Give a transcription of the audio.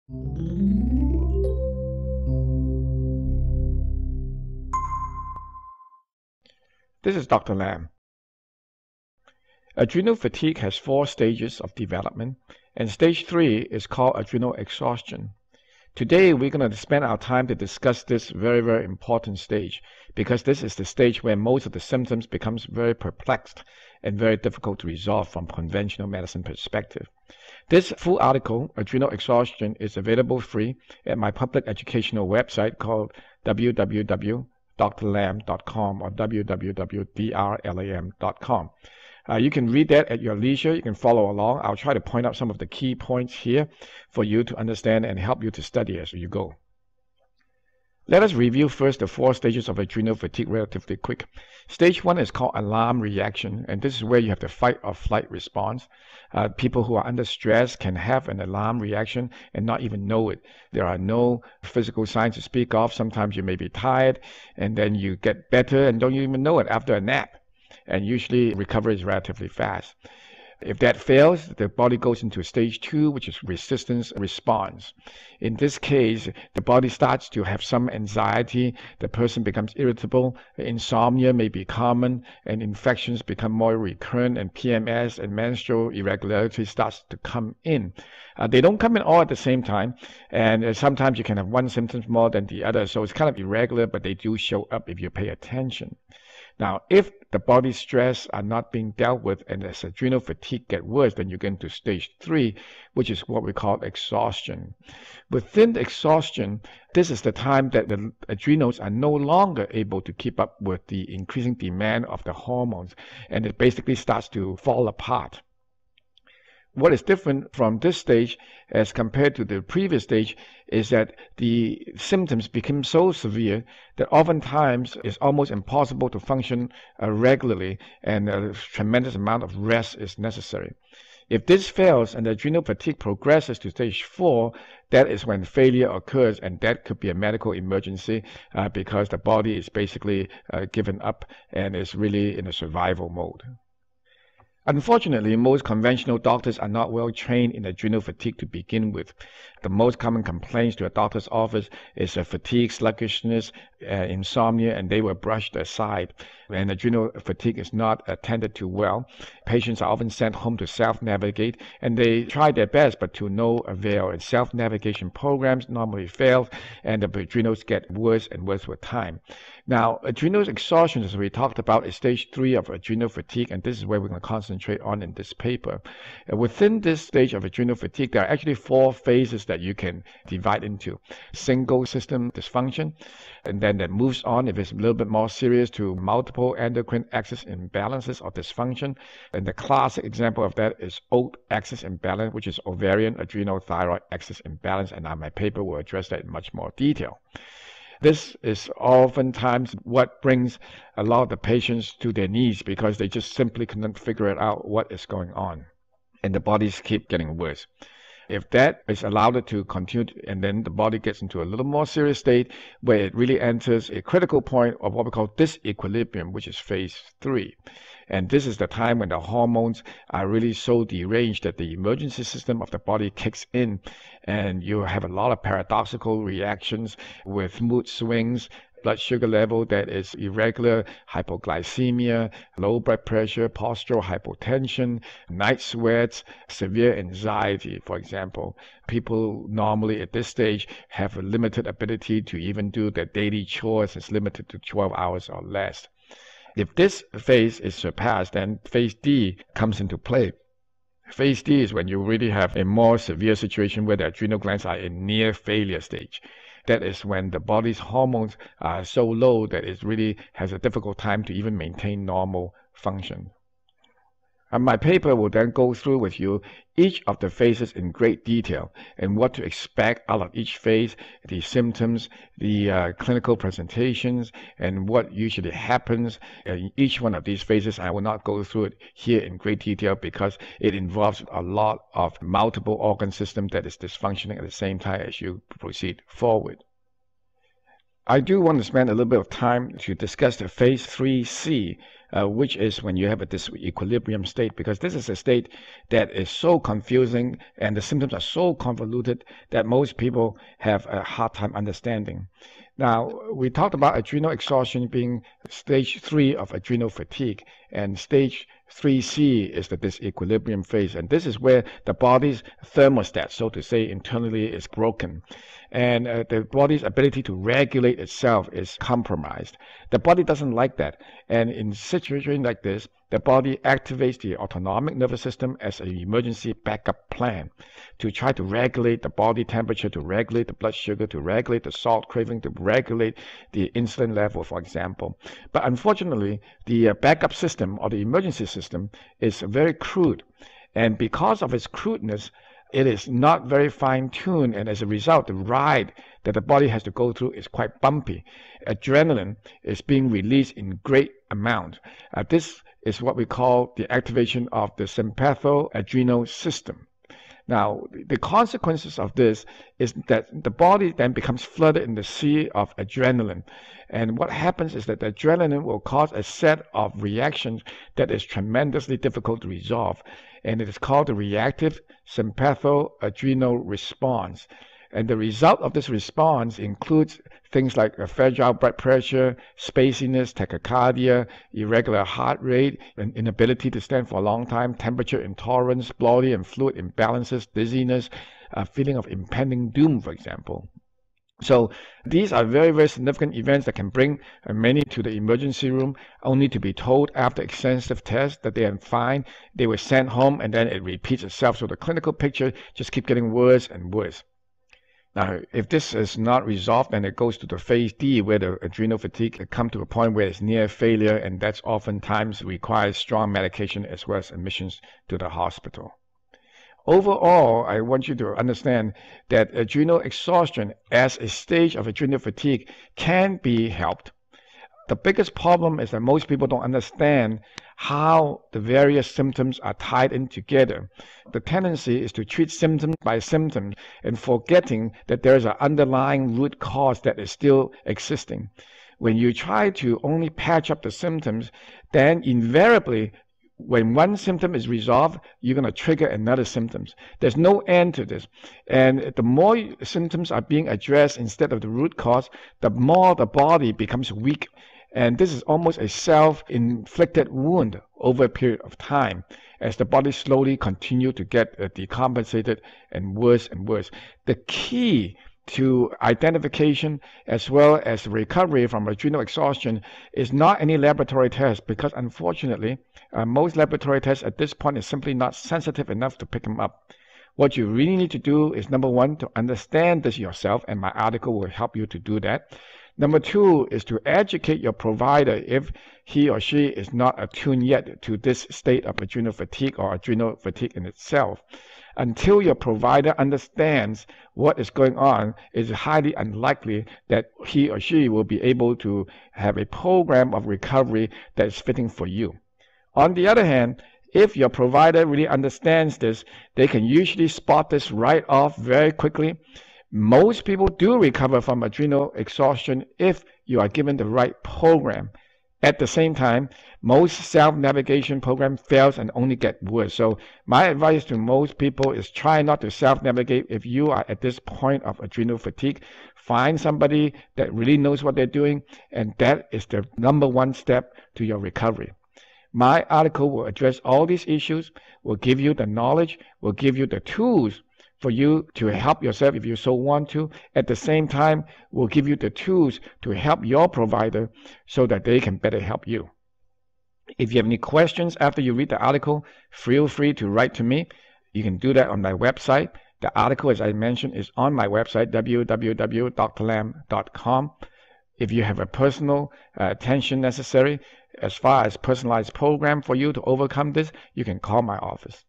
This is Dr. Lam. Adrenal fatigue has 4 stages of development, and stage 3 is called adrenal exhaustion. Today, we're going to spend our time to discuss this very important stage, because this is the stage where most of the symptoms becomes very perplexed and very difficult to resolve from conventional medicine perspective. This full article, Adrenal Exhaustion, is available free at my public educational website called www.drlam.com or www.drlam.com. You can read that at your leisure. You can follow along. I'll try to point out some of the key points here for you to understand and help you to study as you go. Let us review first the 4 stages of adrenal fatigue relatively quick. Stage 1 is called alarm reaction, and this is where you have the fight or flight response. People who are under stress can have an alarm reaction and not even know it. There are no physical signs to speak of. Sometimes you may be tired, and then you get better and don't even know it after a nap. And usually recovery is relatively fast. If that fails, the body goes into stage 2, which is resistance response. In this case, the body starts to have some anxiety, the person becomes irritable, insomnia may be common, and infections become more recurrent, and PMS and menstrual irregularity starts to come in. They don't come in all at the same time, and sometimes you can have one symptom more than the other, so it's kind of irregular, but they do show up if you pay attention. Now, if the body stress are not being dealt with and as adrenal fatigue get worse, then you get into stage 3, which is what we call exhaustion. Within the exhaustion, this is the time that the adrenals are no longer able to keep up with the increasing demand of the hormones, and it basically starts to fall apart. What is different from this stage as compared to the previous stage is that the symptoms become so severe that oftentimes it's almost impossible to function regularly, and a tremendous amount of rest is necessary. If this fails and the adrenal fatigue progresses to stage 4, that is when failure occurs, and that could be a medical emergency because the body is basically given up and is really in a survival mode. Unfortunately, most conventional doctors are not well trained in adrenal fatigue to begin with. The most common complaints to a doctor's office is fatigue, sluggishness, insomnia, and they were brushed aside. And adrenal fatigue is not attended to well. Patients are often sent home to self-navigate, and they try their best, but to no avail. And self-navigation programs normally fail, and the adrenals get worse and worse with time. Now, adrenal exhaustion, as we talked about, is stage 3 of adrenal fatigue, and this is where we're going to concentrate on in this paper. Within this stage of adrenal fatigue, there are actually 4 phases that you can divide into. Single system dysfunction, and then that moves on, if it's a little bit more serious, to multiple endocrine axis imbalances or dysfunction. And the classic example of that is OAT axis imbalance, which is ovarian adrenal thyroid axis imbalance, and my paper will address that in much more detail. This is oftentimes what brings a lot of the patients to their knees, because they just simply cannot figure out what is going on, and the bodies keep getting worse. If that is allowed to continue, and then the body gets into a little more serious state where it really enters a critical point of what we call disequilibrium, which is phase 3. And this is the time when the hormones are really so deranged that the emergency system of the body kicks in, and you have a lot of paradoxical reactions with mood swings, blood sugar level that is irregular, hypoglycemia, low blood pressure, postural hypotension, night sweats, severe anxiety, for example. People normally at this stage have a limited ability to even do their daily chores. It's limited to 12 hours or less. If this phase is surpassed, then phase D comes into play. Phase D is when you really have a more severe situation where the adrenal glands are in near failure stage. That is when the body's hormones are so low that it really has a difficult time to even maintain normal function. And my paper will then go through with you each of the phases in great detail and what to expect out of each phase, the symptoms, the clinical presentations, and what usually happens in each one of these phases. I will not go through it here in great detail because it involves a lot of multiple organ system that is dysfunctioning at the same time as you proceed forward. I do want to spend a little bit of time to discuss the phase 3C, which is when you have a disequilibrium state, because this is a state that is so confusing and the symptoms are so convoluted that most people have a hard time understanding. Now, we talked about adrenal exhaustion being stage 3 of adrenal fatigue, and stage 3C is the disequilibrium phase, and this is where the body's thermostat, so to say, internally is broken, and the body's ability to regulate itself is compromised. The body doesn't like that, and in situations like this, the body activates the autonomic nervous system as an emergency backup plan to try to regulate the body temperature, to regulate the blood sugar, to regulate the salt craving, to regulate the insulin level, for example. But unfortunately, the backup system or the emergency system is very crude. And because of its crudeness, it is not very fine-tuned, and as a result, the ride that the body has to go through is quite bumpy. Adrenaline is being released in great amount. This is what we call the activation of the sympathoadrenal system. Now, the consequences of this is that the body then becomes flooded in the sea of adrenaline. And what happens is that the adrenaline will cause a set of reactions that is tremendously difficult to resolve. And it is called the reactive sympathoadrenal response. And the result of this response includes things like a fragile blood pressure, spaciness, tachycardia, irregular heart rate, an inability to stand for a long time, temperature intolerance, body and fluid imbalances, dizziness, a feeling of impending doom, for example. So these are very, very significant events that can bring many to the emergency room, only to be told after extensive tests that they are fine. They were sent home, and then it repeats itself. So the clinical picture just keeps getting worse and worse. Now, if this is not resolved, then it goes to the phase D, where the adrenal fatigue comes to a point where it's near failure, and that's oftentimes requires strong medication as well as admissions to the hospital. Overall, I want you to understand that adrenal exhaustion as a stage of adrenal fatigue can be helped. The biggest problem is that most people don't understand how the various symptoms are tied in together. The tendency is to treat symptom by symptom and forgetting that there is an underlying root cause that is still existing. When you try to only patch up the symptoms, then invariably, when one symptom is resolved, you're going to trigger another symptom. There's no end to this. And the more symptoms are being addressed instead of the root cause, the more the body becomes weak. And this is almost a self-inflicted wound over a period of time as the body slowly continues to get decompensated and worse and worse. The key to identification as well as recovery from adrenal exhaustion is not any laboratory test, because unfortunately, most laboratory tests at this point is simply not sensitive enough to pick them up. What you really need to do is, number one, to understand this yourself, and my article will help you to do that. Number two is to educate your provider if he or she is not attuned yet to this state of adrenal fatigue or adrenal fatigue in itself. Until your provider understands what is going on, it is highly unlikely that he or she will be able to have a program of recovery that is fitting for you. On the other hand, if your provider really understands this, they can usually spot this right off very quickly. Most people do recover from adrenal exhaustion if you are given the right program. At the same time, most self-navigation program fails and only get worse. So my advice to most people is try not to self-navigate if you are at this point of adrenal fatigue. Find somebody that really knows what they're doing, and that is the number one step to your recovery. My article will address all these issues, will give you the knowledge, will give you the tools for you to help yourself if you so want to. At the same time, we'll give you the tools to help your provider so that they can better help you. If you have any questions after you read the article, feel free to write to me. You can do that on my website. The article, as I mentioned, is on my website, www.drlam.com. If you have a personal attention necessary, as far as personalized program for you to overcome this, you can call my office.